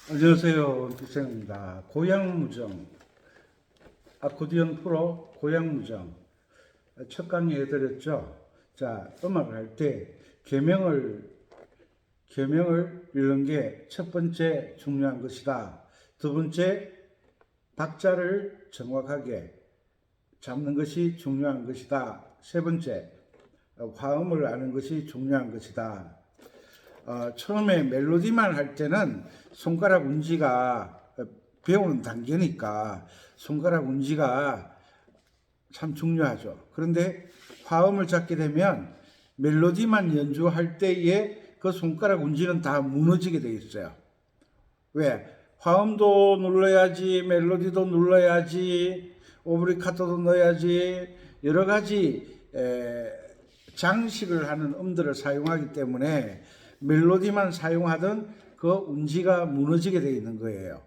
안녕하세요. 기생입니다. 고향무정 아코디언 프로 고향무정 첫 강의 해드렸죠. 자, 음악을 할 때 계명을 읽는 게 첫 번째 중요한 것이다. 두 번째, 박자를 정확하게 잡는 것이 중요한 것이다. 세 번째, 화음을 아는 것이 중요한 것이다. 처음에 멜로디만 할 때는 손가락 운지가 배우는 단계니까 손가락 운지가 참 중요하죠. 그런데 화음을 잡게 되면 멜로디만 연주할 때에 그 손가락 운지는 다 무너지게 돼 있어요. 왜? 화음도 눌러야지, 멜로디도 눌러야지, 오브리카토도 넣어야지, 여러 가지 장식을 하는 음들을 사용하기 때문에 멜로디만 사용하던 그 운지가 무너지게 되어 있는 거예요.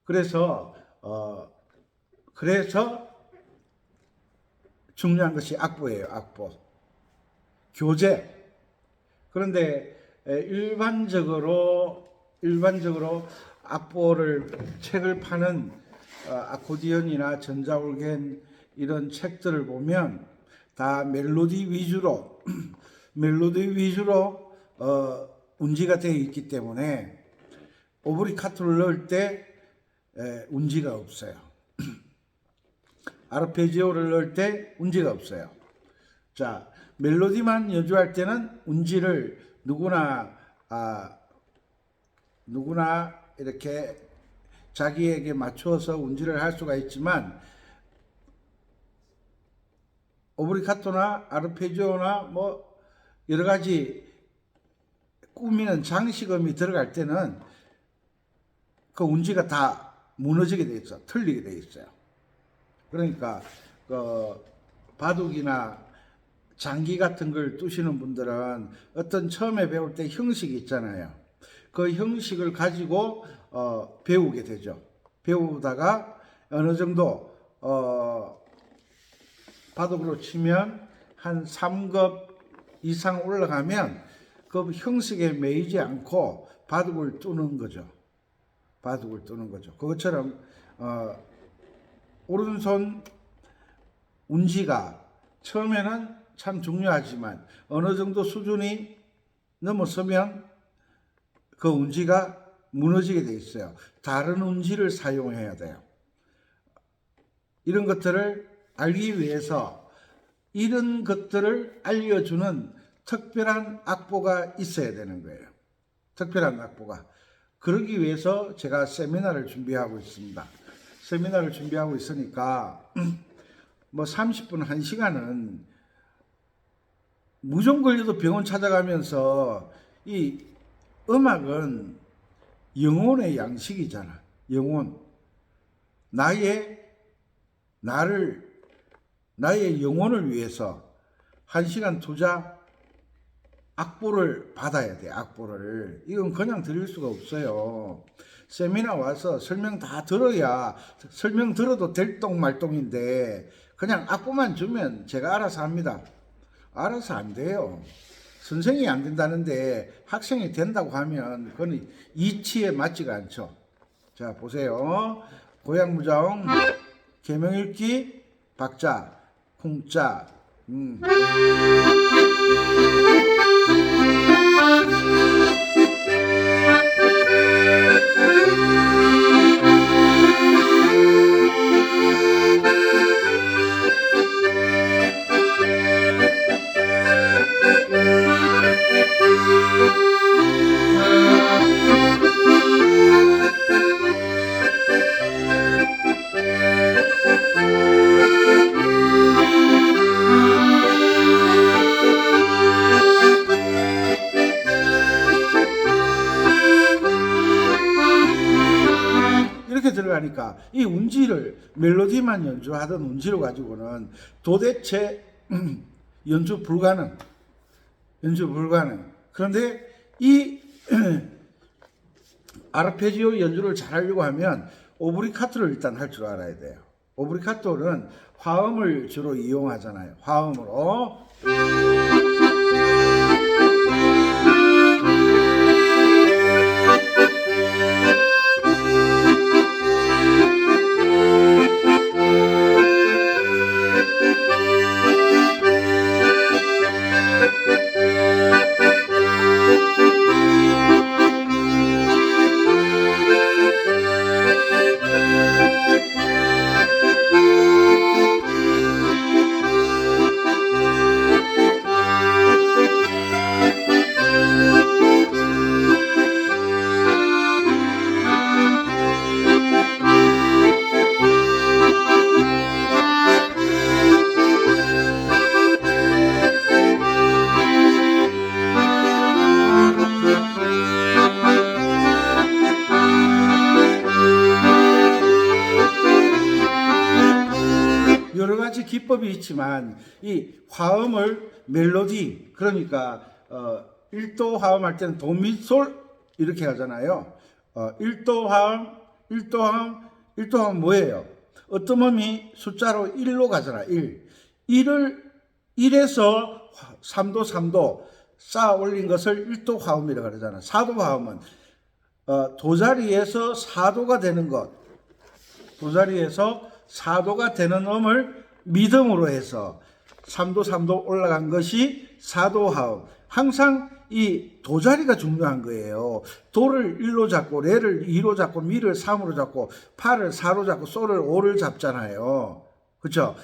그래서 중요한 것이 악보예요. 악보. 교재. 그런데 일반적으로 악보를 책을 파는 아코디언이나 전자올겐 이런 책들을 보면 다 멜로디 위주로 운지가 되어 있기 때문에 오브리카토를 넣을 때 운지가 없어요. 아르페지오를 넣을 때 운지가 없어요. 자, 멜로디만 연주할 때는 운지를 누구나 이렇게 자기에게 맞추어서 운지를 할 수가 있지만 오브리카토나 아르페지오나 뭐 여러 가지 꾸미는 장식음이 들어갈 때는 그 운지가 다 무너지게 돼 있어. 틀리게 돼 있어요. 그러니까 그 바둑이나 장기 같은 걸 두시는 분들은 어떤 처음에 배울 때 형식이 있잖아요. 그 형식을 가지고 배우게 되죠. 배우다가 어느 정도 바둑으로 치면 한 3급 이상 올라가면 그 형식에 매이지 않고 바둑을 두는 거죠. 바둑을 두는 거죠. 그것처럼 오른손 운지가 처음에는 참 중요하지만 어느 정도 수준이 넘어서면 그 운지가 무너지게 돼 있어요. 다른 운지를 사용해야 돼요. 이런 것들을 알기 위해서 이런 것들을 알려주는 특별한 악보가 있어야 되는 거예요. 특별한 악보가. 그러기 위해서 제가 세미나를 준비하고 있습니다. 세미나를 준비하고 있으니까 뭐 30분, 1시간은 무좀 걸려도 병원 찾아가면서 이 음악은 영혼의 양식이잖아. 영혼. 나의 영혼을 위해서 1시간 투자 악보를 받아야 돼. 악보를. 이건 그냥 드릴 수가 없어요. 세미나 와서 설명 다 들어야 설명 들어도 될 똥말똥인데 그냥 악보만 주면 제가 알아서 합니다. 알아서 안 돼요. 선생이 안 된다는데 학생이 된다고 하면 그건 이치에 맞지가 않죠. 자, 보세요. 고향무정, 계명읽기, 박자, 쿵짜. 이렇게 들어가니까 이 운지를 멜로디만 연주하던 운지를 가지고는 도대체 연주 불가능. 그런데 이 아르페지오 연주를 잘하려고 하면 오브리카토를 일단 할 줄 알아야 돼요. 오브리카토는 화음을 주로 이용하잖아요. 화음으로 비법이 있지만 이 화음을 멜로디, 그러니까 1도 화음 할 때는 도미솔 이렇게 하잖아요. 1도 화음, 1도 화음, 1도 화음 뭐예요? 어떤 음이 숫자로 1로 가잖아. 1. 1에서 3도, 3도 쌓아 올린 것을 1도 화음이라고 그러잖아. 4도 화음은 도자리에서 4도가 되는 것, 도자리에서 4도가 되는 음을 미듬으로 해서 3도, 3도 올라간 것이 4도 화음. 항상 이 도자리가 중요한 거예요. 도를 1로 잡고, 레를 2로 잡고, 미를 3으로 잡고, 파를 4로 잡고, 소를 5를 잡잖아요. 그렇죠?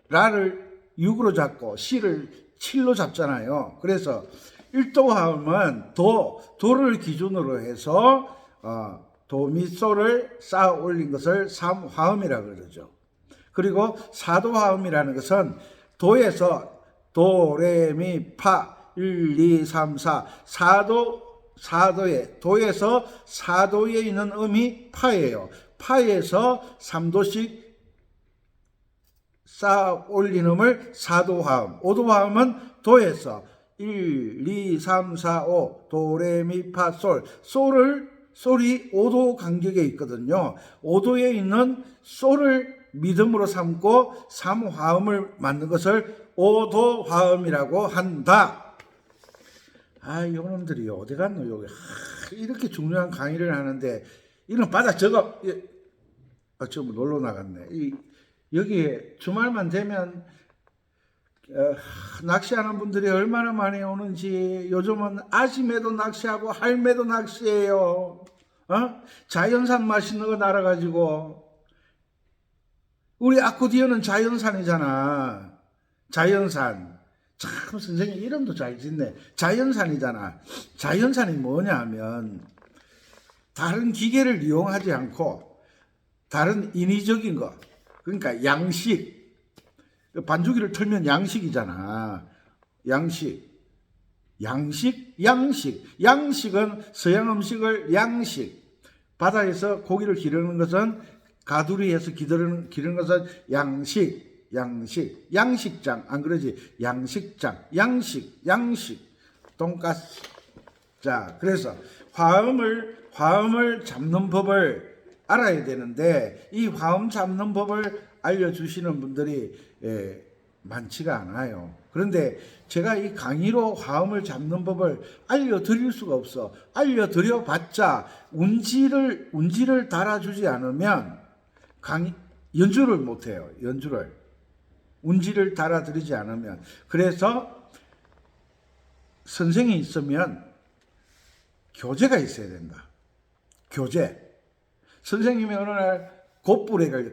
라를 6으로 잡고, 시를 7로 잡잖아요. 그래서 1도 화음은 도를 기준으로 해서 도, 미, 소를 쌓아 올린 것을 3화음이라고 그러죠. 그리고 4도 화음이라는 것은 도에서 도, 레, 미, 파 1, 2, 3, 4 4도에 도에서 4도에 있는 음이 파예요. 파에서 3도씩 쌓아 올린 음을 4도 화음. 5도 화음은 도에서 1, 2, 3, 4, 5 도, 레, 미, 파, 솔이 5도 간격에 있거든요. 5도에 있는 솔을 미듬으로 삼고 3화음을 만든 것을 5도 화음이라고 한다. 이놈들이 어디 갔노? 여기 이렇게 중요한 강의를 하는데 이런 바다 적어. 좀 놀러 나갔네. 여기에 주말만 되면 낚시하는 분들이 얼마나 많이 오는지. 요즘은 아지매도 낚시하고 할매도 낚시해요. 자연산 맛있는 거 날아가지고. 우리 아코디언은 자연산이잖아. 자연산. 참 선생님 이름도 잘 짓네. 자연산이잖아. 자연산이 뭐냐 하면 다른 기계를 이용하지 않고 다른 인위적인 거. 그러니까 양식. 반죽기를 틀면 양식이잖아. 양식은 서양 음식을 양식. 바다에서 고기를 기르는 것은 가두리에서 기르는 것은 양식장. 안 그러지? 양식장. 양식. 돈가스. 자, 그래서 화음을 잡는 법을 알아야 되는데 이 화음 잡는 법을 알려주시는 분들이 많지가 않아요. 그런데 제가 이 강의로 화음을 잡는 법을 알려드릴 수가 없어. 알려드려봤자 운지를 달아주지 않으면 연주를 못해요. 운지를 달아드리지 않으면. 그래서 선생이 있으면 교재가 있어야 된다. 교재. 선생님이 어느 날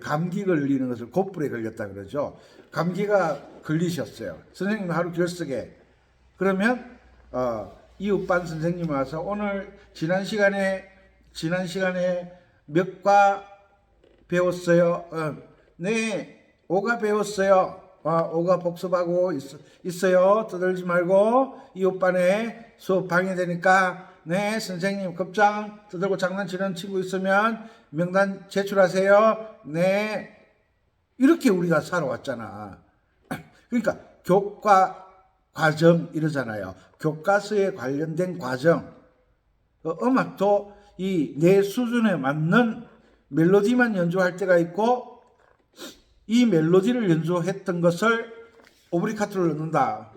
감기 걸리는 것을 곧불에 걸렸다 그러죠. 감기가 걸리셨어요. 선생님이 하루 결석에. 그러면 이웃반 선생님이 와서 오늘 지난 시간에 몇 과 배웠어요? 네, 5가 배웠어요. 5가 복습하고 있어요. 떠들지 말고 이웃반에 수업 방해되니까. 네, 선생님 급장 떠들고 장난치는 친구 있으면 명단 제출하세요. 네. 이렇게 우리가 살아왔잖아. 그러니까 교과 과정 이러잖아요. 교과서에 관련된 과정. 음악도 이 내 수준에 맞는 멜로디만 연주할 때가 있고 이 멜로디를 연주했던 것을 오브리카토를 넣는다.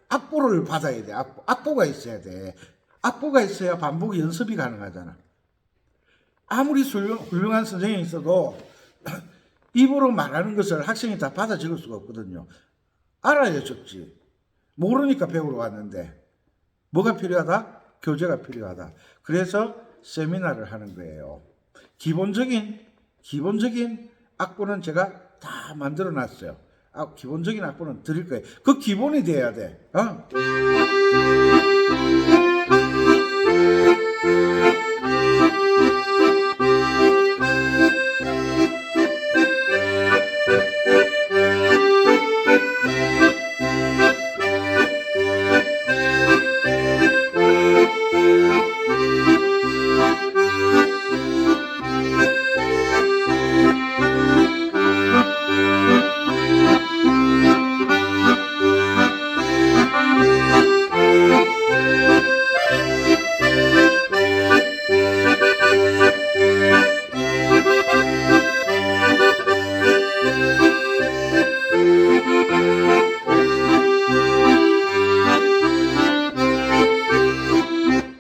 악보를 받아야 돼. 악보가 있어야 돼. 악보가 있어야 반복 연습이 가능하잖아. 아무리 훌륭한 선생님이 있어도 입으로 말하는 것을 학생이 다 받아 적을 수가 없거든요. 알아야 적지. 모르니까 배우러 왔는데 뭐가 필요하다? 교재가 필요하다. 그래서 세미나를 하는 거예요. 기본적인 악보는 제가 다 만들어 놨어요. 기본적인 악보는 드릴 거예요. 그 기본이 돼야 돼.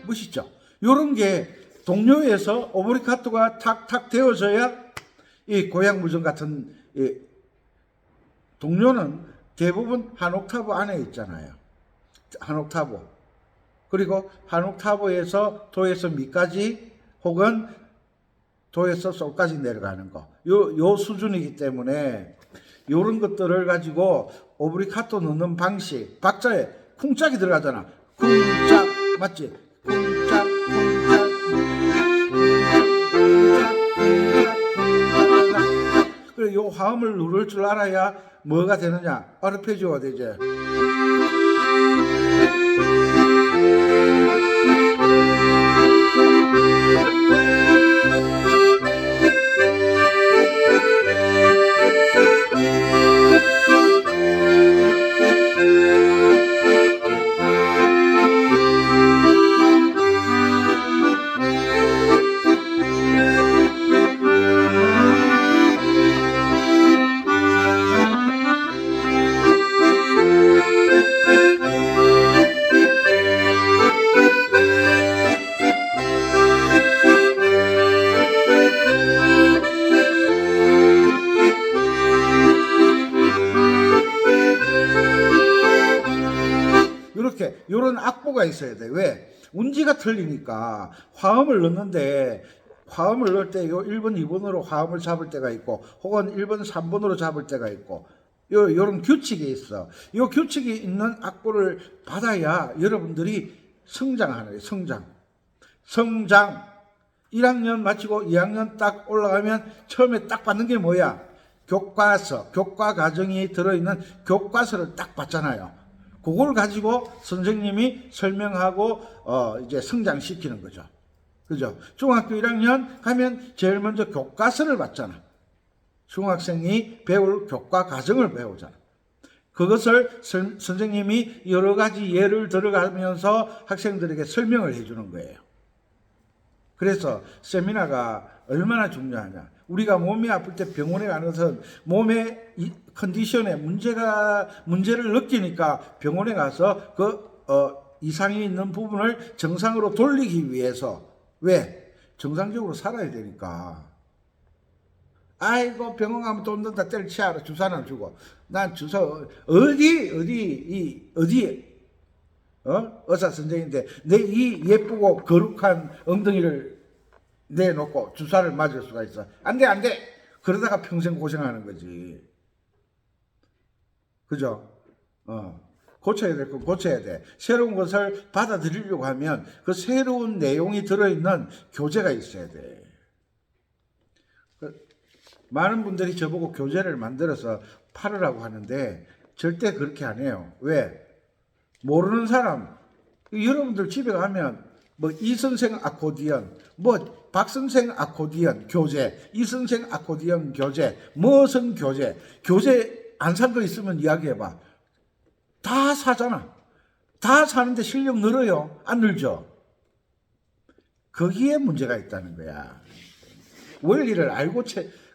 멋있죠? 요런 게 동료에서 오브리카토가 탁탁 되어져야 이 고향무정 같은 동료는 대부분 한 옥타브 안에 있잖아요. 한 옥타브. 그리고 한 옥타브에서 도에서 미까지 혹은 도에서 솔까지 내려가는 거. 요 수준이기 때문에 요런 것들을 가지고 오브리카토 넣는 방식, 박자에 쿵짝이 들어가잖아. 쿵짝, 맞지? 쿵짝, 쿵짝, 그래, 요 화음을 누를 줄 알아야 뭐가 되느냐? 아르페지오가 되지. 이렇게 요런 악보가 있어야 돼. 왜? 운지가 틀리니까 화음을 넣는데 화음을 넣을 때 요 1번, 2번으로 화음을 잡을 때가 있고 혹은 1번, 3번으로 잡을 때가 있고 요런 규칙이 있어. 요 규칙이 있는 악보를 받아야 여러분들이 성장하는 거예요. 성장. 1학년 마치고 2학년 딱 올라가면 처음에 딱 받는 게 뭐야? 교과서, 교과 과정이 들어있는 교과서를 딱 받잖아요. 그걸 가지고 선생님이 설명하고 이제 성장시키는 거죠. 그죠? 중학교 1학년 가면 제일 먼저 교과서를 받잖아. 중학생이 배울 교과 과정을 배우잖아. 그것을 선생님이 여러 가지 예를 들어가면서 학생들에게 설명을 해주는 거예요. 그래서 세미나가 얼마나 중요하냐. 우리가 몸이 아플 때 병원에 가는 것은 몸의 컨디션에 문제를 느끼니까 병원에 가서 이상이 있는 부분을 정상으로 돌리기 위해서. 왜? 정상적으로 살아야 되니까. 아이고, 병원 가면 돈 든다 때려치워라. 주사는 주고. 난 주사, 어디, 의사 선생인데, 내 이 예쁘고 거룩한 엉덩이를 내놓고 주사를 맞을 수가 있어. 안 돼. 그러다가 평생 고생하는 거지. 그죠? 고쳐야 될 건 고쳐야 돼. 새로운 것을 받아들이려고 하면 그 새로운 내용이 들어있는 교재가 있어야 돼. 많은 분들이 저보고 교재를 만들어서 팔으라고 하는데 절대 그렇게 안 해요. 왜? 모르는 사람, 여러분들 집에 가면 뭐 이선생 아코디언, 뭐 박선생 아코디언 교재, 이선생 아코디언 교재, 무슨 교재 안 산 거 있으면 이야기해봐. 다 사잖아. 다 사는데 실력 늘어요? 안 늘죠? 거기에 문제가 있다는 거야. 원리를 알고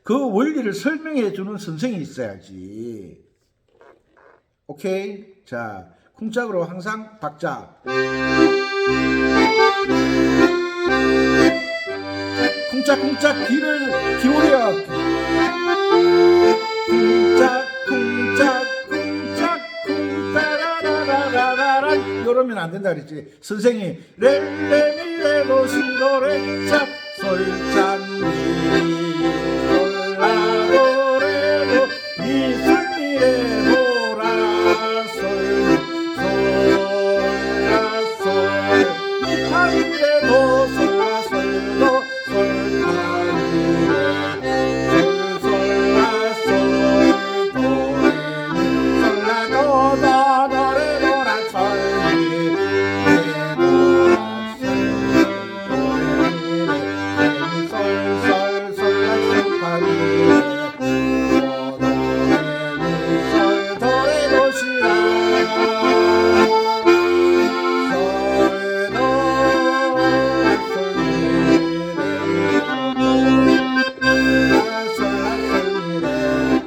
그 원리를 설명해 주는 선생이 있어야지. 오케이? 자, 쿵짝으로 항상 박자. 쿵짝쿵짝 귀를 기울여. 쿵짝 쿵짝 쿵따라라라라라 이러면 안 된다 그랬지. 선생이 렐레미레도 시도레짝 솔짠미 솔라도레도 미솔미레도라 솔라솔 미파미레도 솔라솔도 솔파미레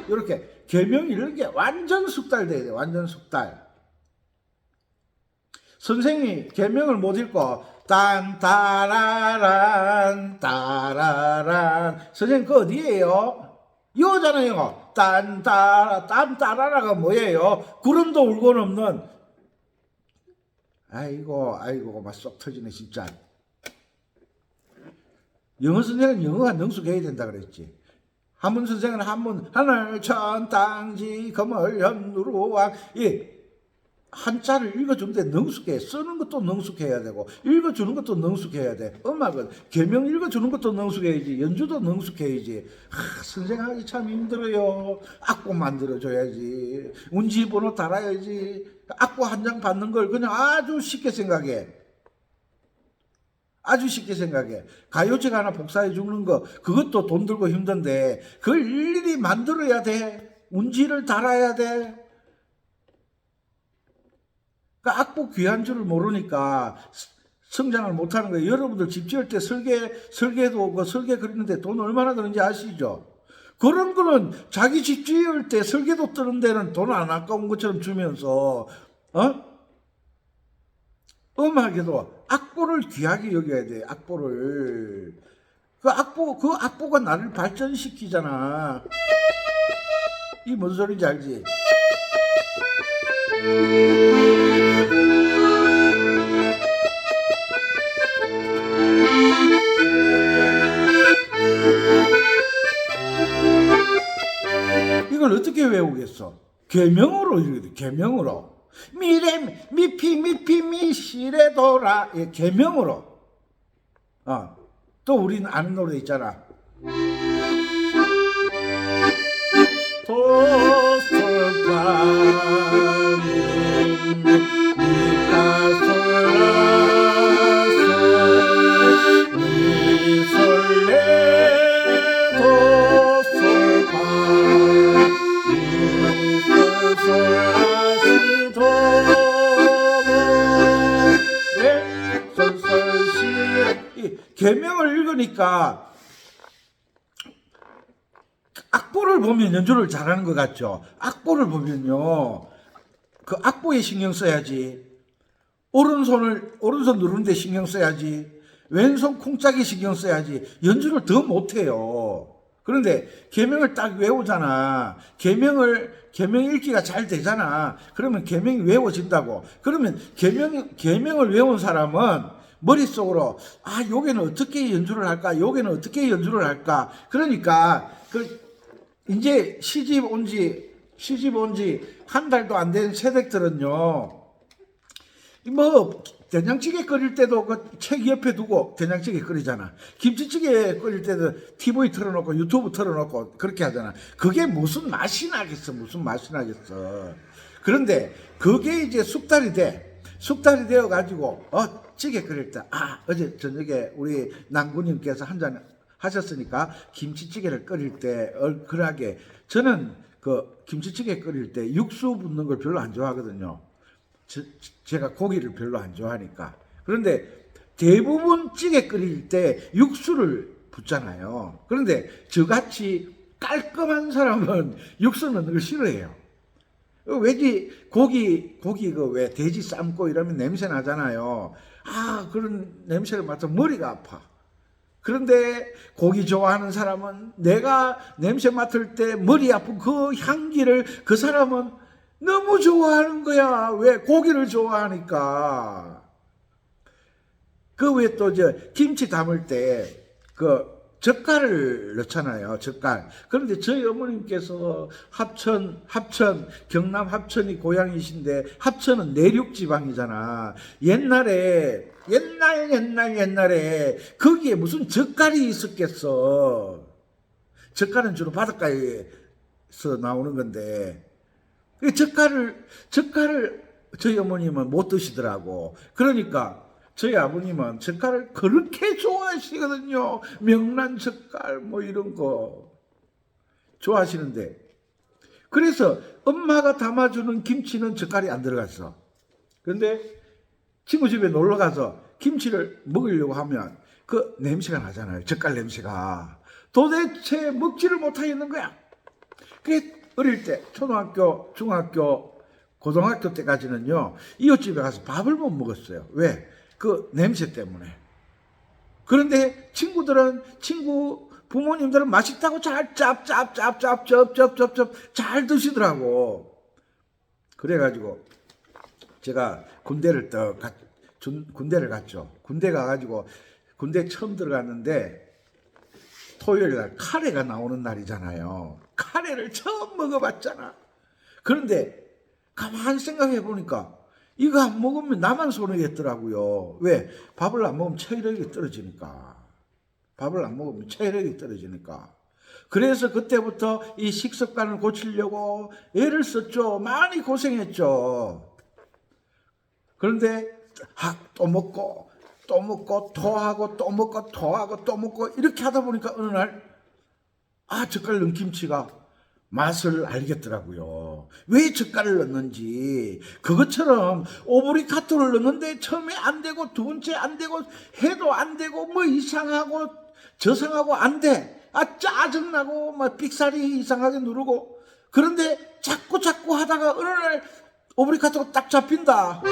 이렇게 계명이 이런 게 완전 숙달돼야 돼. 완전 숙달. 선생이 계명을 못 읽고 딴 따라란 따라란 선생님 그 어디예요? 이거잖아요. 딴 따라라가 뭐예요? 구름도 울고 넘는 아이고 막 쏙 터지네 진짜. 영어 선생은 영어가 능숙해야 된다 그랬지. 한문 선생은 한문 하늘 천 땅지 거물 현누루왕 이 한자를 읽어주는데 능숙해. 쓰는 것도 능숙해야 되고 읽어주는 것도 능숙해야 돼. 음악은 계명 읽어주는 것도 능숙해야지. 연주도 능숙해야지. 선생하기 참 힘들어요. 악보 만들어줘야지. 운지번호 달아야지. 악보 한 장 받는 걸 그냥 아주 쉽게 생각해. 아주 쉽게 생각해. 가요책 하나 복사해 주는 거 그것도 돈 들고 힘든데 그걸 일일이 만들어야 돼. 운지를 달아야 돼. 그러니까 악보 귀한 줄을 모르니까 성장을 못하는 거예요. 여러분들 집 지을 때 설계도 그 설계 그리는데 돈 얼마나 드는지 아시죠? 그런 거는 자기 집 지을 때 설계도 뜨는 데는 돈 안 아까운 것처럼 주면서 음악에도 악보를 귀하게 여겨야 돼. 악보를 그 악보가 나를 발전시키잖아. 이 뭔 소리인지 알지? 이걸 어떻게 외우겠어? 계명으로 이렇게 돼. 계명으로. 미래 미피 미시레도라. 예, 계명으로. 또 우리는 아는 노래 있잖아. 도솔파 미파솔라솔 미솔레 도솔파 미솔솔라시도 솔솔시 계명을 읽으니까 악보를 보면 연주를 잘하는 것 같죠? 악보를 보면요. 그 악보에 신경 써야지. 오른손 누르는데 신경 써야지. 왼손 쿵짝에 신경 써야지. 연주를 더 못해요. 그런데 계명을 딱 외우잖아. 계명 읽기가 잘 되잖아. 그러면 계명이 외워진다고. 그러면 계명을 외운 사람은 머릿속으로 요게는 어떻게 연주를 할까? 요게는 어떻게 연주를 할까? 그러니까 이제 시집 온 지 한 달도 안 된 새댁들은요, 뭐, 된장찌개 끓일 때도 그 책 옆에 두고 된장찌개 끓이잖아. 김치찌개 끓일 때도 TV 틀어놓고 유튜브 틀어놓고 그렇게 하잖아. 그게 무슨 맛이 나겠어. 그런데 그게 이제 숙달이 되어가지고, 찌개 끓일 때, 어제 저녁에 우리 남구님께서 한 잔 하셨으니까 김치찌개를 끓일 때 얼큰하게. 저는 그 김치찌개 끓일 때 육수 붓는 걸 별로 안 좋아하거든요. 제가 고기를 별로 안 좋아하니까. 그런데 대부분 찌개 끓일 때 육수를 붓잖아요. 그런데 저같이 깔끔한 사람은 육수 넣는 걸 싫어해요. 왜지? 고기 그 왜 돼지 삶고 이러면 냄새 나잖아요. 그런 냄새를 맡아 머리가 아파. 그런데 고기 좋아하는 사람은 내가 냄새 맡을 때 머리 아픈 그 향기를 그 사람은 너무 좋아하는 거야. 왜? 고기를 좋아하니까. 그 외에 또 김치 담을 때 그 젓갈을 넣잖아요. 젓갈. 그런데 저희 어머님께서 경남 합천이 고향이신데 합천은 내륙 지방이잖아. 옛날에 거기에 무슨 젓갈이 있었겠어. 젓갈은 주로 바닷가에서 나오는 건데 젓갈을 저희 어머님은 못 드시더라고. 그러니까 저희 아버님은 젓갈을 그렇게 좋아하시거든요. 명란 젓갈 뭐 이런 거 좋아하시는데, 그래서 엄마가 담아주는 김치는 젓갈이 안 들어갔어. 그런데 친구 집에 놀러 가서 김치를 먹으려고 하면 그 냄새가 나잖아요. 젓갈 냄새가. 도대체 먹지를 못하겠는 거야. 그게 어릴 때 초등학교, 중학교, 고등학교 때까지는요, 이웃집에 가서 밥을 못 먹었어요. 왜? 그 냄새 때문에. 그런데 친구 부모님들은 맛있다고 잘 짭짭짭짭짭짭짭짭 잘 드시더라고. 그래가지고 제가 군대를 갔죠. 군대 가가지고 군대 처음 들어갔는데 토요일 날 카레가 나오는 날이잖아요. 카레를 처음 먹어봤잖아. 그런데 가만히 생각해 보니까 이거 안 먹으면 나만 손해겠더라고요. 왜? 밥을 안 먹으면 체력이 떨어지니까. 그래서 그때부터 이 식습관을 고치려고 애를 썼죠. 많이 고생했죠. 그런데 또 먹고 토하고 또 먹고 토하고 또 먹고 이렇게 하다 보니까 어느 날 젓갈 넣은 김치가 맛을 알겠더라고요. 왜 젓갈을 넣는지. 그것처럼 오브리카토를 넣는데 처음에 안 되고 두 번째 안 되고 해도 안 되고 뭐 이상하고 저상하고 안 돼. 짜증나고 막 삑사리 이상하게 누르고. 그런데 자꾸 하다가 어느 날 오브리카토가 딱 잡힌다.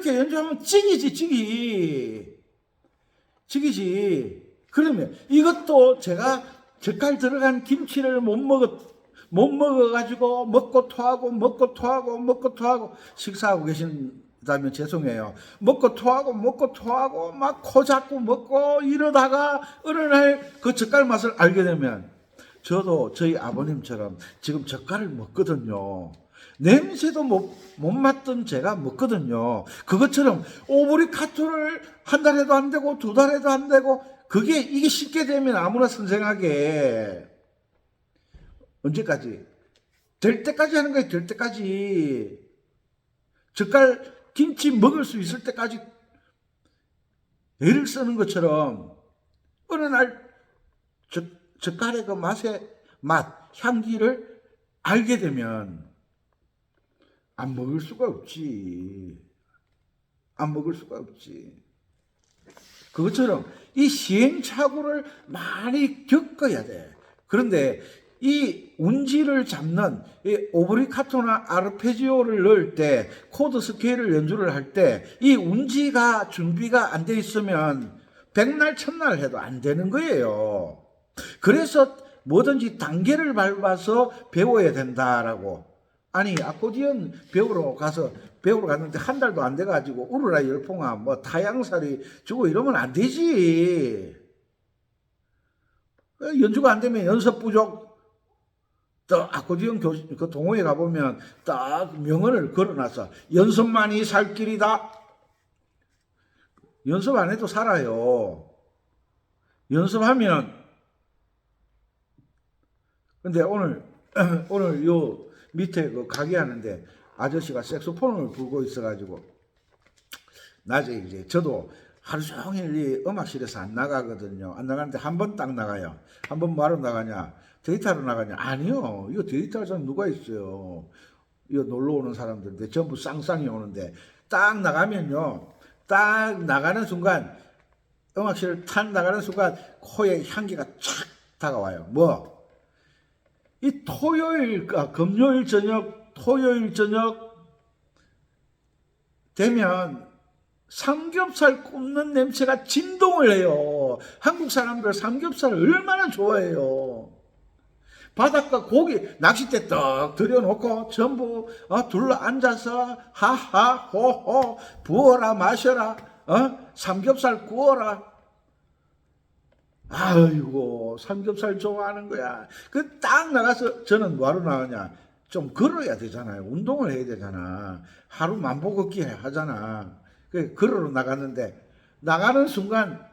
연주하면 찍이지. 그러면 이것도 제가 젓갈 들어간 김치를 못 먹어가지고 먹고 토하고 식사하고 계신다면 죄송해요. 먹고 토하고 막 코 잡고 먹고 이러다가 어느 날 그 젓갈 맛을 알게 되면 저도 저희 아버님처럼 지금 젓갈을 먹거든요. 냄새도 못 맡던 제가 먹거든요. 그것처럼 오브리카토를 한 달에도 안 되고 두 달에도 안 되고 이게 쉽게 되면 아무나 선생하게 언제까지? 될 때까지 하는 거예요. 될 때까지. 젓갈 김치 먹을 수 있을 때까지 애를 쓰는 것처럼 어느 날 젓갈의 그 향기를 알게 되면 안 먹을 수가 없지. 그것처럼 이 시행착오를 많이 겪어야 돼. 그런데 이 운지를 잡는 이 오브리카토나 아르페지오를 넣을 때 코드 스케일을 연주를 할 때 이 운지가 준비가 안 돼 있으면 백날 천날 해도 안 되는 거예요. 그래서 뭐든지 단계를 밟아서 배워야 된다라고 아니 아코디언 배우러 갔는데 한 달도 안 돼가지고 우르라 열풍아 뭐 타양살이 주고 이러면 안 되지. 연주가 안 되면 연습 부족. 또 아코디언 그 동호회 가보면 딱 명언을 걸어놨어. 연습만이 살 길이다. 연습 안 해도 살아요. 연습하면. 근데 오늘 요 밑에 그 가게 하는데 아저씨가 색소폰을 불고 있어가지고 낮에 이제 저도 하루 종일 이 음악실에서 안 나가거든요. 안 나가는데 한 번 딱 나가요. 한 번 뭐하러 나가냐? 데이트하러 나가냐? 아니요. 이거 데이트할 사람 누가 있어요? 이거 놀러 오는 사람들인데 전부 쌍쌍이 오는데 딱 나가면요. 딱 나가는 순간 음악실을 탁 나가는 순간 코에 향기가 착 다가와요. 뭐? 이 금요일 저녁, 토요일 저녁 되면 삼겹살 굽는 냄새가 진동을 해요. 한국 사람들 삼겹살을 얼마나 좋아해요. 바닷가 고기 낚싯대 떡 들여놓고 전부 둘러 앉아서 하하 호호 부어라 마셔라 삼겹살 구워라. 아이고 삼겹살 좋아하는 거야. 그 딱 나가서 저는 뭐하러 나가냐? 좀 걸어야 되잖아요. 운동을 해야 되잖아. 하루 만보 걷기 하잖아. 그 걸으러 나갔는데 나가는 순간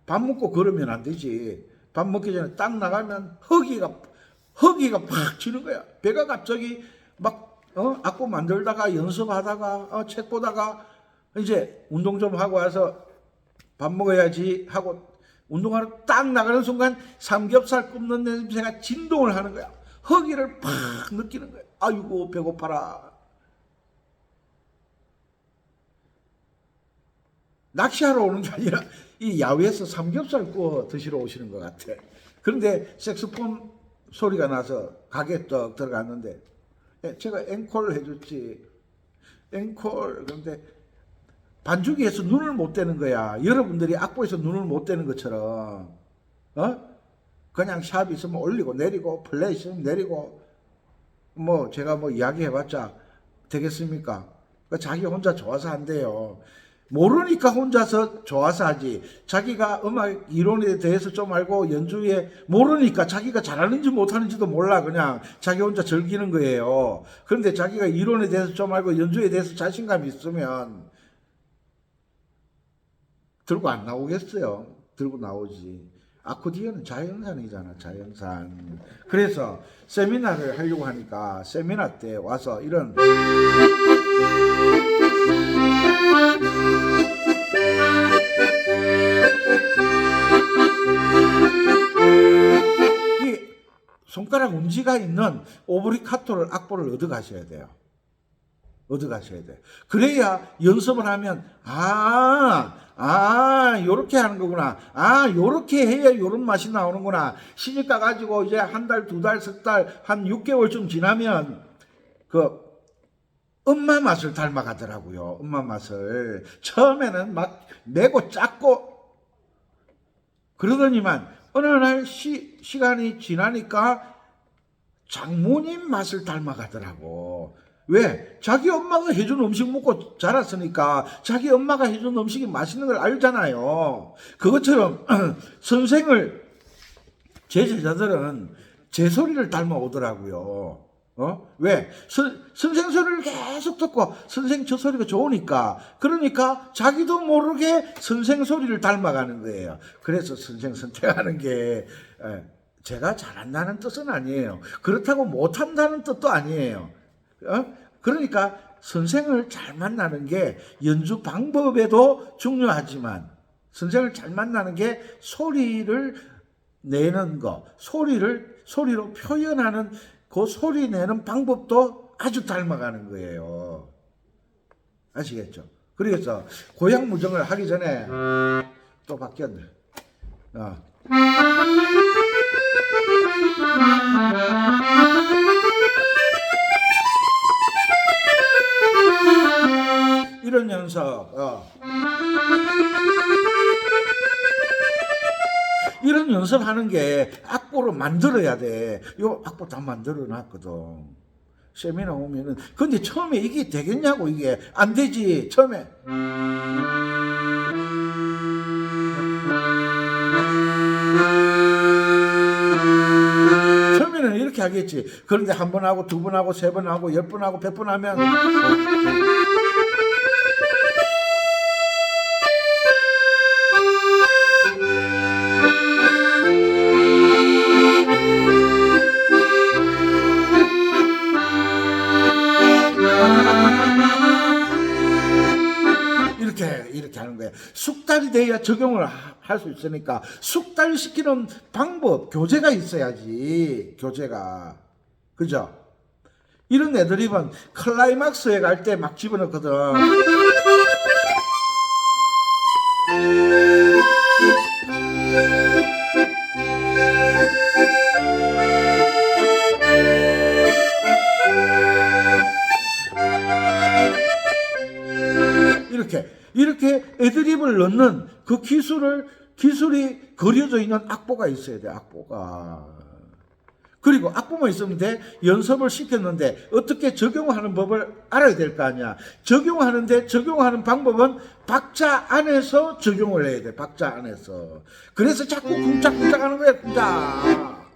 밥 먹고 걸으면 안 되지. 밥 먹기 전에 딱 나가면 허기가 팍 치는 거야. 배가 갑자기 막 악보 만들다가 연습하다가 책 보다가 이제 운동 좀 하고 와서 밥 먹어야지 하고 운동하러 딱 나가는 순간 삼겹살 굽는 냄새가 진동을 하는 거야. 허기를 팍 느끼는 거야. 아이고 배고파라. 낚시하러 오는 게 아니라 이 야외에서 삼겹살 구워 드시러 오시는 것 같아. 그런데 색소폰 소리가 나서 가게에 떡 들어갔는데 제가 앵콜 해줬지. 앵콜. 그런데 반주기에서 눈을 못 떼는 거야. 여러분들이 악보에서 눈을 못 떼는 것처럼 그냥 샵 있으면 올리고 내리고 플레이 있으면 내리고 뭐 제가 뭐 이야기해봤자 되겠습니까? 자기 혼자 좋아서 한대요. 모르니까 혼자서 좋아서 하지. 자기가 음악 이론에 대해서 좀 알고 연주에 모르니까 자기가 잘하는지 못하는지도 몰라. 그냥 자기 혼자 즐기는 거예요. 그런데 자기가 이론에 대해서 좀 알고 연주에 대해서 자신감이 있으면 들고 안 나오겠어요? 들고 나오지. 아코디언은 자연산이잖아, 자연산. 그래서 세미나를 하려고 하니까 세미나 때 와서 이런 이 손가락 운지가 있는 오브리카토를 악보를 얻어 가셔야 돼요. 얻어 가셔야 돼. 그래야 연습을 하면 요렇게 하는 거구나. 요렇게 해야 요런 맛이 나오는구나. 시집 가가지고 이제 한 달, 두 달, 석 달, 한 6개월쯤 지나면 그 엄마 맛을 닮아가더라고요. 엄마 맛을. 처음에는 막 매고 작고 그러더니만 어느 날 시간이 지나니까 장모님 맛을 닮아가더라고. 왜? 자기 엄마가 해준 음식 먹고 자랐으니까 자기 엄마가 해준 음식이 맛있는 걸 알잖아요. 그것처럼 제 제자들은 제 소리를 닮아오더라고요. 왜? 선생 소리를 계속 듣고 선생 저 소리가 좋으니까 그러니까 자기도 모르게 선생 소리를 닮아가는 거예요. 그래서 선생 선택하는 게 제가 잘한다는 뜻은 아니에요. 그렇다고 못한다는 뜻도 아니에요. 그러니까 선생을 잘 만나는 게 연주 방법에도 중요하지만 선생을 잘 만나는 게 소리를 내는 거, 소리로 표현하는 그 소리 내는 방법도 아주 닮아가는 거예요. 아시겠죠? 그래서 고향무정을 하기 전에 또 바뀌었네. 이런 연습, 이런 연습하는 게 악보로 만들어야 돼. 요 악보 다 만들어 놨거든. 세미나 오면은. 근데 처음에 이게 되겠냐고. 이게 안 되지 처음에. 처음에는 이렇게 하겠지. 그런데 한 번 하고 두 번 하고 세 번 하고 10번 하고 100번 하면 이렇게 하는 거야. 숙달이 돼야 적용을 할 수 있으니까 숙달시키는 방법, 교재가 있어야지. 교재가. 그죠? 이런 애드립은 클라이막스에 갈 때 막 집어넣거든. 이렇게 애드립을 넣는 그 기술이 그려져 있는 악보가 있어야 돼. 악보가. 그리고 악보만 있으면 돼. 연습을 시켰는데 어떻게 적용하는 법을 알아야 될 거 아니야. 적용하는데 적용하는 방법은 박자 안에서 적용을 해야 돼. 박자 안에서. 그래서 자꾸 쿵짝쿵짝 하는 거야. 쿵짝.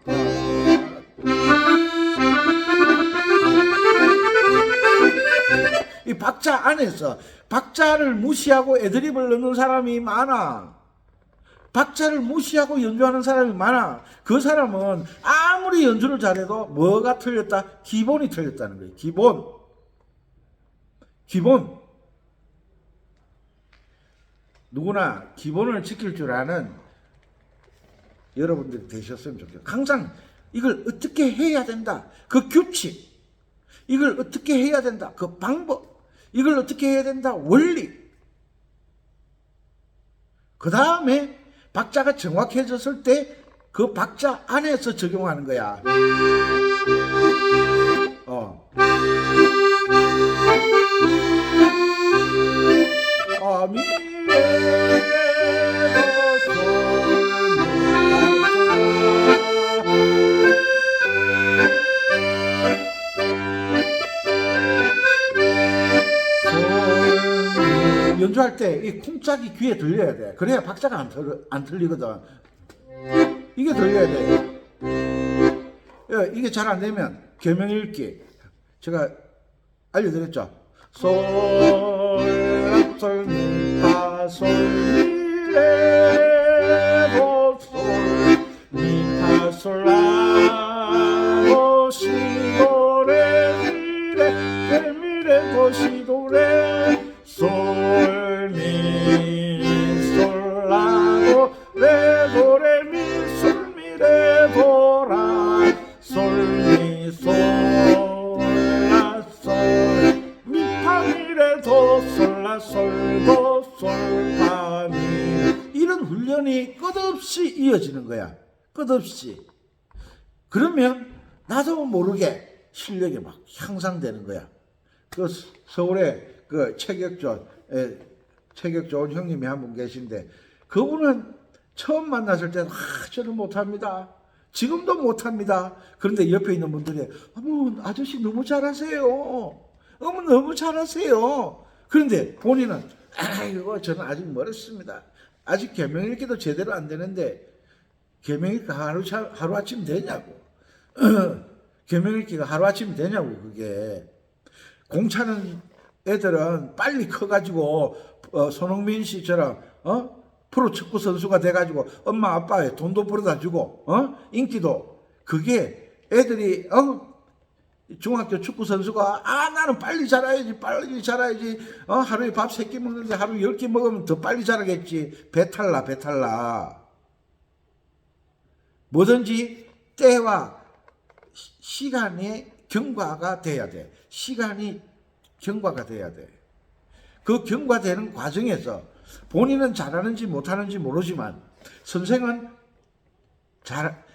이 박자 안에서. 박자를 무시하고 애드립을 넣는 사람이 많아. 박자를 무시하고 연주하는 사람이 많아. 그 사람은 아무리 연주를 잘해도 뭐가 틀렸다? 기본이 틀렸다는 거예요. 기본. 누구나 기본을 지킬 줄 아는 여러분들이 되셨으면 좋겠어요. 항상 이걸 어떻게 해야 된다. 그 규칙. 이걸 어떻게 해야 된다. 그 방법. 이걸 어떻게 해야 된다. 원리. 그 다음에 박자가 정확해졌을 때 그 박자 안에서 적용하는 거야. 연주할 때 이 쿵짝이 귀에 들려야 돼. 그래야 박자가 안 틀리거든. 이게 들려야 돼. 이게 잘 안 되면 계명 읽기 제가 알려드렸죠. 솔, 솔, 미, 파, 솔, 미, 레, 도, 솔, 미, 파, 솔, 라, 도, 시, 도, 레, 미, 레, 미, 레, 도, 시, 도, 레, 솔, 미, 솔, 라, 도, 레, 도, 레, 미, 솔, 미, 레, 도, 라, 솔, 미, 솔, 라, 솔, 미, 파, 미, 레, 도, 솔, 라, 솔, 도, 솔, 파, 미. 이런 훈련이 끝없이 이어지는 거야. 끝없이. 그러면 나도 모르게 실력이 막 향상되는 거야. 그 서울에 그 체격 좋은 형님이 한 분 계신데 그분은 처음 만났을 때는 저는 못합니다. 지금도 못합니다. 그런데 옆에 있는 분들이 어머 아저씨 너무 잘하세요. 어머 너무 잘하세요. 그런데 본인은 아이고 저는 아직 멀었습니다. 아직 계명읽기도 제대로 안 되는데 계명읽기 하루아침 되냐고. 계명읽기가 하루아침 되냐고. 그게 공차는 애들은 빨리 커가지고 손흥민 씨처럼 프로 축구 선수가 돼가지고 엄마 아빠의 돈도 벌어다 주고 인기도. 그게 애들이 중학교 축구 선수가 나는 빨리 자라야지 하루에 밥 3끼 먹는데 하루 10끼 먹으면 더 빨리 자라겠지. 배탈나. 뭐든지 때와 시간의 경과가 돼야 돼. 시간이 경과가 돼야 돼. 그 경과되는 과정에서 본인은 잘하는지 못하는지 모르지만 선생은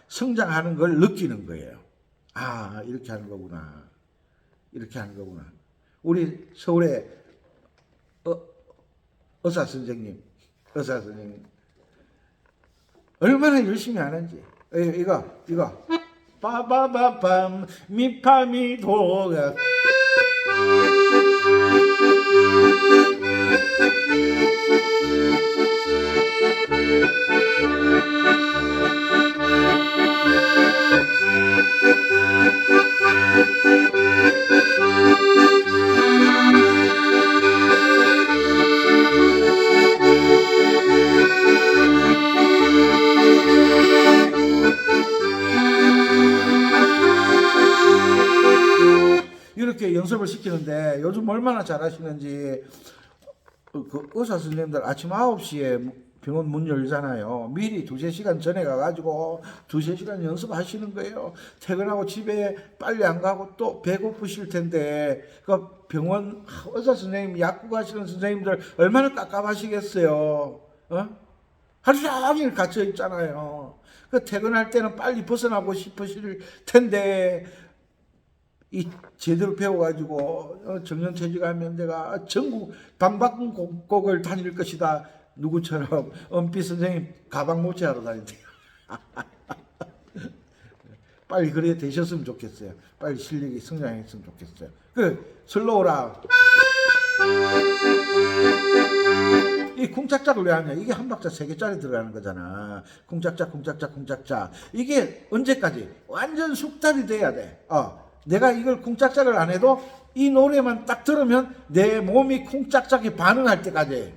성장하는 걸 느끼는 거예요. 이렇게 하는 거구나. 이렇게 하는 거구나. 우리 서울의 의사 선생님 얼마나 열심히 하는지. 이거 빠바바밤 미파미도가. 이렇게 연습을 시키는데 요즘 얼마나 잘하시는지, 그 의사 선생님들 아침 9시에 병원 문 열잖아요. 미리 2-3시간 전에 가가지고 2-3시간 연습하시는 거예요. 퇴근하고 집에 빨리 안 가고 또 배고프실 텐데, 그 병원 의사 선생님, 약국 하시는 선생님들 얼마나 깝깝하시겠어요. 하루 종일 갇혀 있잖아요. 그 퇴근할 때는 빨리 벗어나고 싶으실 텐데, 이 제대로 배워가지고 정년퇴직하면 내가 전국 방방곡곡을 다닐 것이다. 누구처럼 은빛 선생님 가방 모치하러 다닌대요. 빨리 그래 되셨으면 좋겠어요. 빨리 실력이 성장했으면 좋겠어요. 그 슬로우라. 이 쿵짝짝을 왜 하냐? 이게 한 박자 3개짜리 들어가는 거잖아. 쿵짝짝 쿵짝짝 쿵짝짝. 이게 언제까지? 완전 숙달이 돼야 돼. 내가 이걸 쿵짝짝을 안 해도 이 노래만 딱 들으면 내 몸이 쿵짝짝이 반응할 때까지.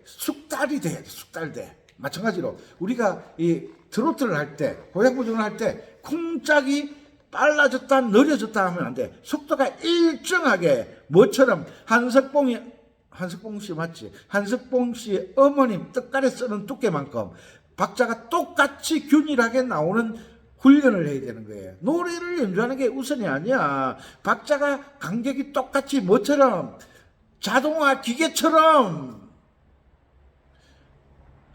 숙달이 돼야 돼, 숙달돼. 마찬가지로 우리가 이 트로트를 할 때, 고약 부전을 할 때 쿵짝이 빨라졌다 느려졌다 하면 안 돼. 속도가 일정하게, 뭐처럼 한석봉 씨 맞지? 한석봉 씨 어머님 떡갈에 쓰는 두께만큼 박자가 똑같이 균일하게 나오는 훈련을 해야 되는 거예요. 노래를 연주하는 게 우선이 아니야. 박자가 간격이 똑같이, 뭐처럼? 자동화 기계처럼.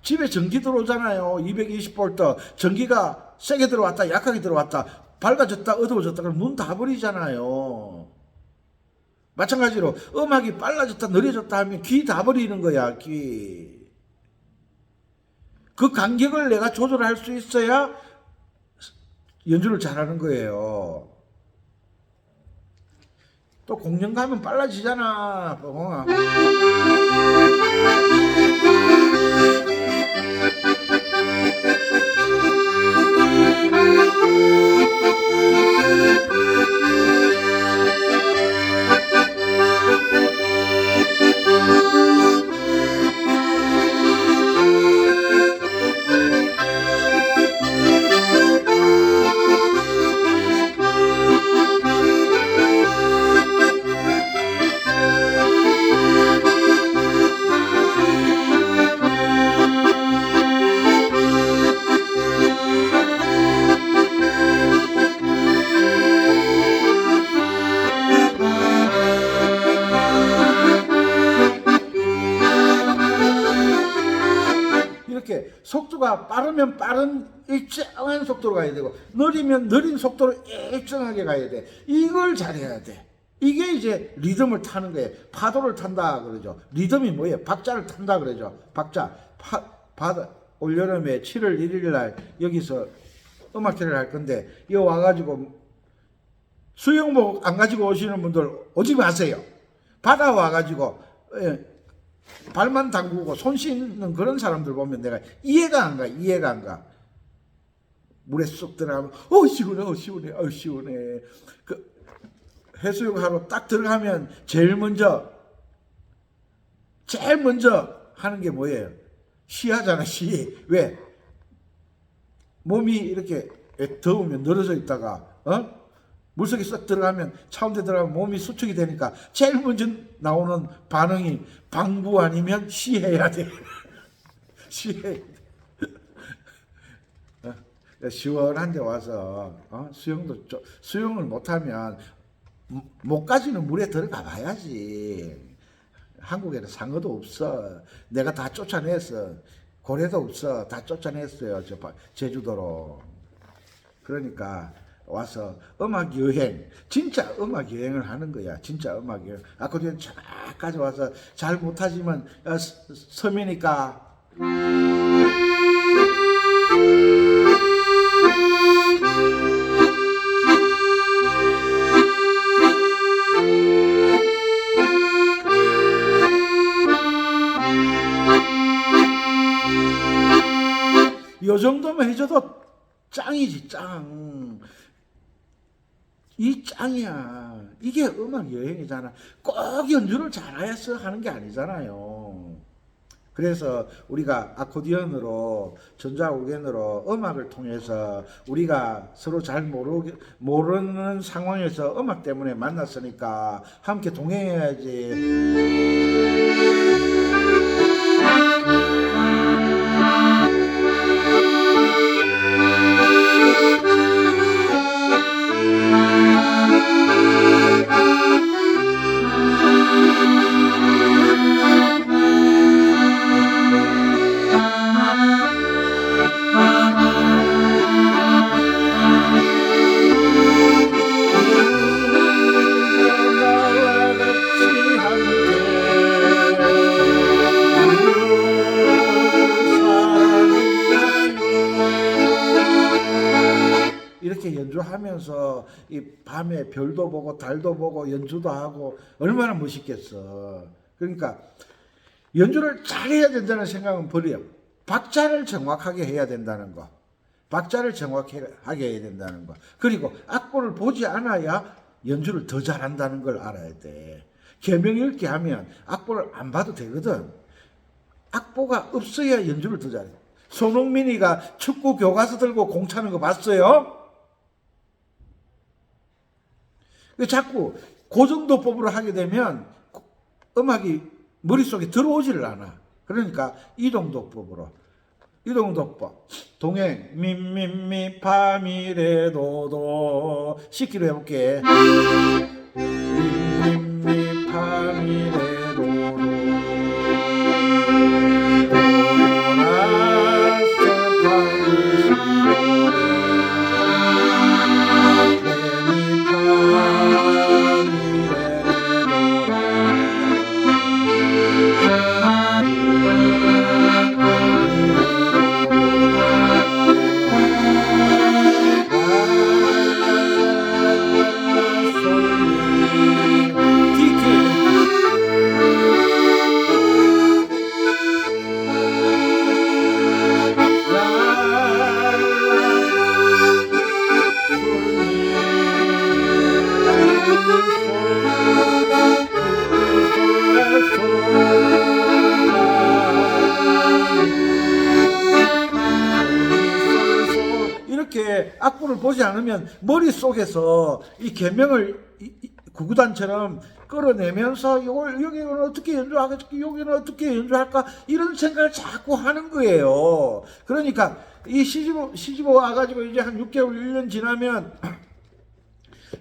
집에 전기 들어오잖아요. 220V. 전기가 세게 들어왔다 약하게 들어왔다, 밝아졌다 어두워졌다, 그럼 눈 다 버리잖아요. 마찬가지로 음악이 빨라졌다 느려졌다 하면 귀 다 버리는 거야. 귀. 그 간격을 내가 조절할 수 있어야 연주를 잘하는 거예요. 또 공연 가면 빨라지잖아. 속도가 빠르면 빠른 일정한 속도로 가야 되고, 느리면 느린 속도로 일정하게 가야 돼. 이걸 잘해야 돼. 이게 이제 리듬을 타는 거예요. 파도를 탄다 그러죠. 리듬이 뭐예요? 박자를 탄다 그러죠. 박자. 올여름에 7월 1일 날 여기서 음악회를 할 건데, 이거 와가지고 수영복 안 가지고 오시는 분들 오지 마세요. 바다 와가지고 발만 담그고 손 씻는 그런 사람들 보면 내가 이해가 안 가. 물에 쏙 들어가면 시원해, 시원해, 시원해. 그 해수욕 하러 딱 들어가면 제일 먼저 하는 게 뭐예요? 시하잖아, 시. 왜? 몸이 이렇게 더우면 늘어져 있다가 물속에 쏙 들어가면, 차운데 들어가면 몸이 수축이 되니까 제일 먼저 나오는 반응이 방부 아니면 시해야 돼. 쉬어야 돼. 시원한 데 와서 수영을 못하면 목까지는 물에 들어가 봐야지. 한국에는 상어도 없어. 내가 다 쫓아냈어. 고래도 없어. 다 쫓아냈어요. 제주도로. 그러니까 와서 음악 여행, 진짜 음악 여행을 하는 거야. 진짜 음악 여행. 아코디언 쫙까지 와서 잘 못하지만 섬이니까 요 정도만 해줘도 짱이지, 짱. 이 짱이야. 이게 음악 여행이잖아. 꼭 연주를 잘해서 하는 게 아니잖아요. 그래서 우리가 아코디언으로, 전자오겐으로 음악을 통해서 우리가 서로 잘 모르는 상황에서 음악 때문에 만났으니까 함께 동행해야지. 이렇게 연주하면서 이 밤에 별도 보고 달도 보고 연주도 하고 얼마나 멋있겠어. 그러니까 연주를 잘해야 된다는 생각은 버려. 박자를 정확하게 해야 된다는 거. 박자를 정확하게 해야 된다는 거. 그리고 악보를 보지 않아야 연주를 더 잘한다는 걸 알아야 돼. 계명읽기 하면 악보를 안 봐도 되거든. 악보가 없어야 연주를 더 잘해. 손흥민이가 축구 교과서 들고 공 차는 거 봤어요? 자꾸 고정도법으로 하게 되면 음악이 머릿속에 들어오지를 않아. 그러니까 이동도법으로. 이동도법. 동행 미미미 파미레도도 씻기로 해볼게. 미미미 파미레도도 이렇게 악보를 보지 않으면 머릿속에서 이 계명을 구구단처럼 끌어내면서 여기는 어떻게 연주하겠지, 여기는 어떻게 연주할까, 이런 생각을 자꾸 하는 거예요. 그러니까 이 시집오 와가지고 이제 한 6개월, 1년 지나면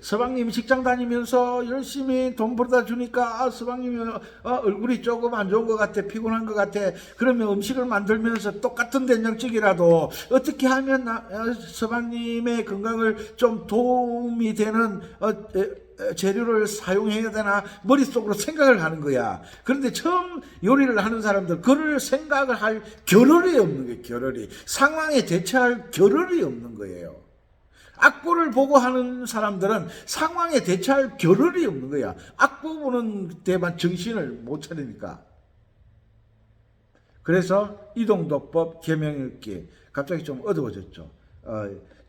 서방님이 직장 다니면서 열심히 돈 벌어다 주니까 서방님이 얼굴이 조금 안 좋은 것 같아, 피곤한 것 같아. 그러면 음식을 만들면서 똑같은 된장찌개라도 어떻게 하면 서방님의 건강을 좀 도움이 되는 재료를 사용해야 되나 머릿속으로 생각을 하는 거야. 그런데 처음 요리를 하는 사람들 그럴 생각을 할 겨를이 없는 거예요. 겨를이. 상황에 대처할 겨를이 없는 거예요. 악보를 보고 하는 사람들은 상황에 대처할 겨를이 없는 거야. 악보 보는 데만 정신을 못 차리니까. 그래서 이동도법, 계명읽기 갑자기 좀 어두워졌죠.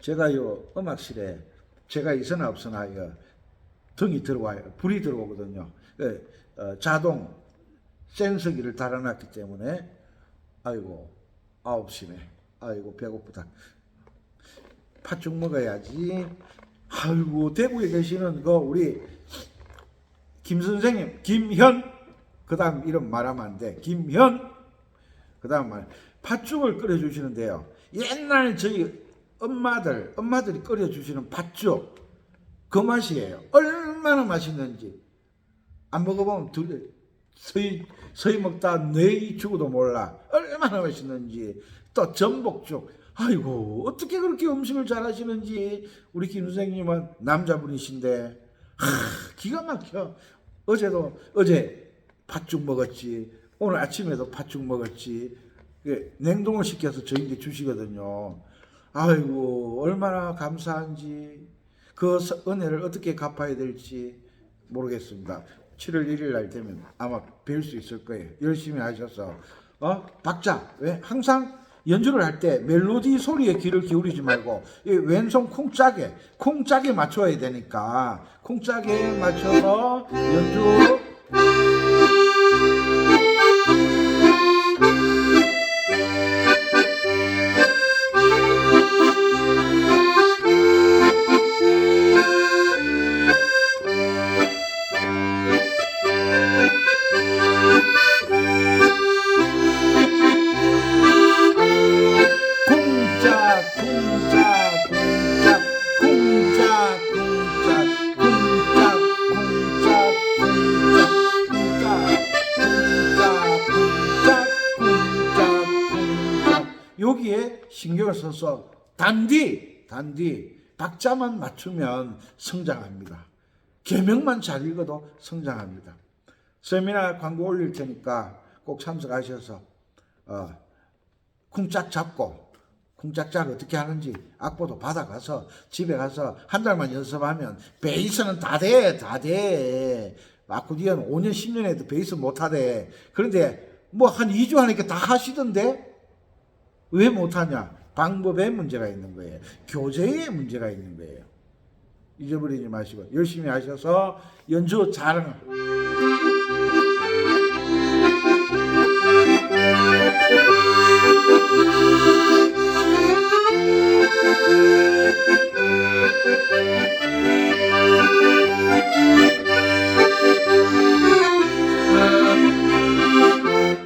제가 요 음악실에 제가 있으나 없으나 등이 들어와요. 불이 들어오거든요. 자동 센서기를 달아놨기 때문에 아이고 9시네. 아이고 배고프다. 팥죽 먹어야지. 아이고 대구에 계시는 우리 김 선생님, 김현, 그 다음 이름 말하면 안 돼. 김현, 그 다음 팥죽을 끓여주시는데요. 옛날 저희 엄마들이 끓여주시는 팥죽, 그 맛이에요. 얼마나 맛있는지. 안 먹어보면 서희 먹다 뇌 죽어도 몰라. 얼마나 맛있는지. 또 전복죽. 아이고, 어떻게 그렇게 음식을 잘하시는지. 우리 김 선생님은 남자분이신데, 기가 막혀. 어제 팥죽 먹었지. 오늘 아침에도 팥죽 먹었지. 냉동을 시켜서 저희한테 주시거든요. 아이고, 얼마나 감사한지. 그 은혜를 어떻게 갚아야 될지 모르겠습니다. 7월 1일 날 되면 아마 뵐 수 있을 거예요. 열심히 하셔서 박자, 왜 항상 연주를 할 때 멜로디 소리에 귀를 기울이지 말고 이 왼손 콩짝에 맞춰야 되니까 콩짝에 맞춰서 연주. 여기에 신경을 써서 단디 박자만 맞추면 성장합니다. 계명만 잘 읽어도 성장합니다. 세미나 광고 올릴 테니까 꼭 참석하셔서 쿵짝 잡고 쿵짝짝 어떻게 하는지 악보도 받아가서 집에 가서 한 달만 연습하면 베이스는 다 돼. 아코디언 5년 10년 해도 베이스 못하대. 그런데 뭐 한 2주 하니까 다 하시던데 왜 못하냐? 방법에 문제가 있는 거예요. 교재에 문제가 있는 거예요. 잊어버리지 마시고 열심히 하셔서 연주 잘하는.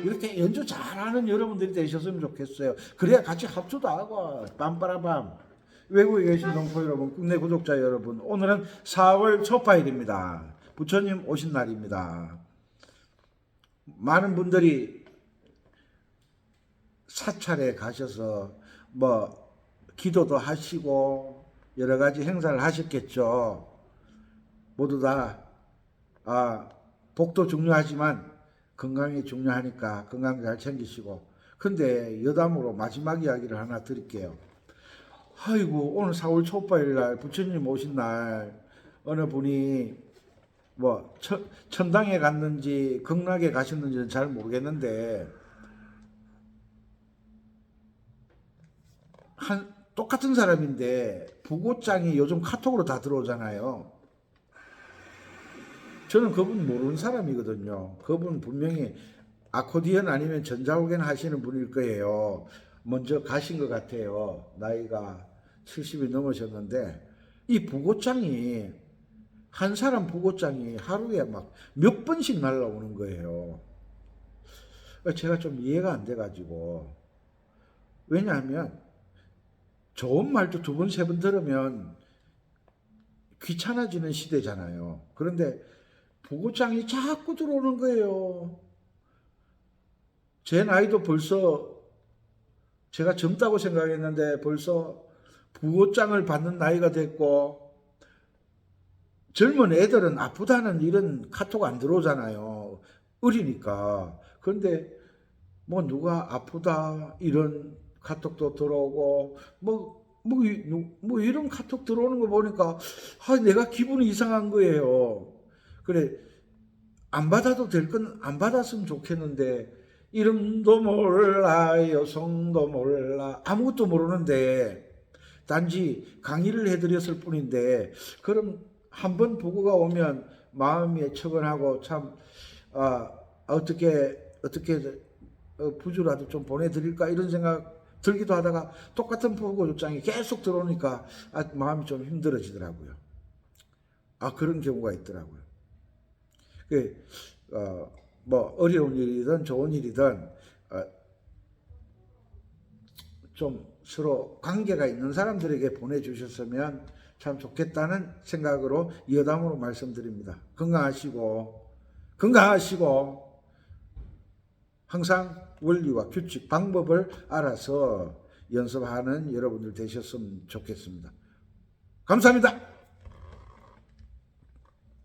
이렇게 연주 잘하는 여러분들이 되셨으면 좋겠어요. 그래야 같이 합주도 하고 빰빠라밤. 외국에 계신 동포 여러분, 국내 구독자 여러분, 오늘은 4월 초파일입니다. 부처님 오신 날입니다. 많은 분들이 사찰에 가셔서 뭐 기도도 하시고 여러 가지 행사를 하셨겠죠. 모두 다 복도 중요하지만 건강이 중요하니까 건강 잘 챙기시고. 근데 여담으로 마지막 이야기를 하나 드릴게요. 아이고, 오늘 4월 초파일 날 부처님 오신 날 어느 분이 뭐 천당에 갔는지 극락에 가셨는지는 잘 모르겠는데 똑같은 사람인데 부고장이 요즘 카톡으로 다 들어오잖아요. 저는 그분 모르는 사람이거든요. 그분 분명히 아코디언 아니면 전자오겐 하시는 분일 거예요. 먼저 가신 것 같아요. 나이가 70이 넘으셨는데 이 부고장이 한 사람 부고장이 하루에 막 몇 번씩 날라오는 거예요. 제가 좀 이해가 안 돼가지고. 왜냐하면 좋은 말도 2번, 3번 들으면 귀찮아지는 시대잖아요. 그런데 부고장이 자꾸 들어오는 거예요. 제 나이도 벌써 제가 젊다고 생각했는데 벌써 부고장을 받는 나이가 됐고, 젊은 애들은 아프다는 이런 카톡 안 들어오잖아요. 어리니까. 그런데 뭐 누가 아프다 이런 카톡도 들어오고 뭐 이런 카톡 들어오는 거 보니까 내가 기분이 이상한 거예요. 그래, 안 받아도 될 건 안 받았으면 좋겠는데 이름도 몰라, 여성도 몰라, 아무것도 모르는데 단지 강의를 해드렸을 뿐인데, 그럼 한번 보고가 오면 마음이 척은하고 참 어떻게 부주라도 좀 보내드릴까 이런 생각 들기도 하다가 똑같은 보고 요청이 계속 들어오니까 마음이 좀 힘들어지더라고요. 그런 경우가 있더라고요. 뭐 어려운 일이든 좋은 일이든 좀 서로 관계가 있는 사람들에게 보내주셨으면 참 좋겠다는 생각으로 여담으로 말씀드립니다. 건강하시고 항상 원리와 규칙, 방법을 알아서 연습하는 여러분들 되셨으면 좋겠습니다. 감사합니다.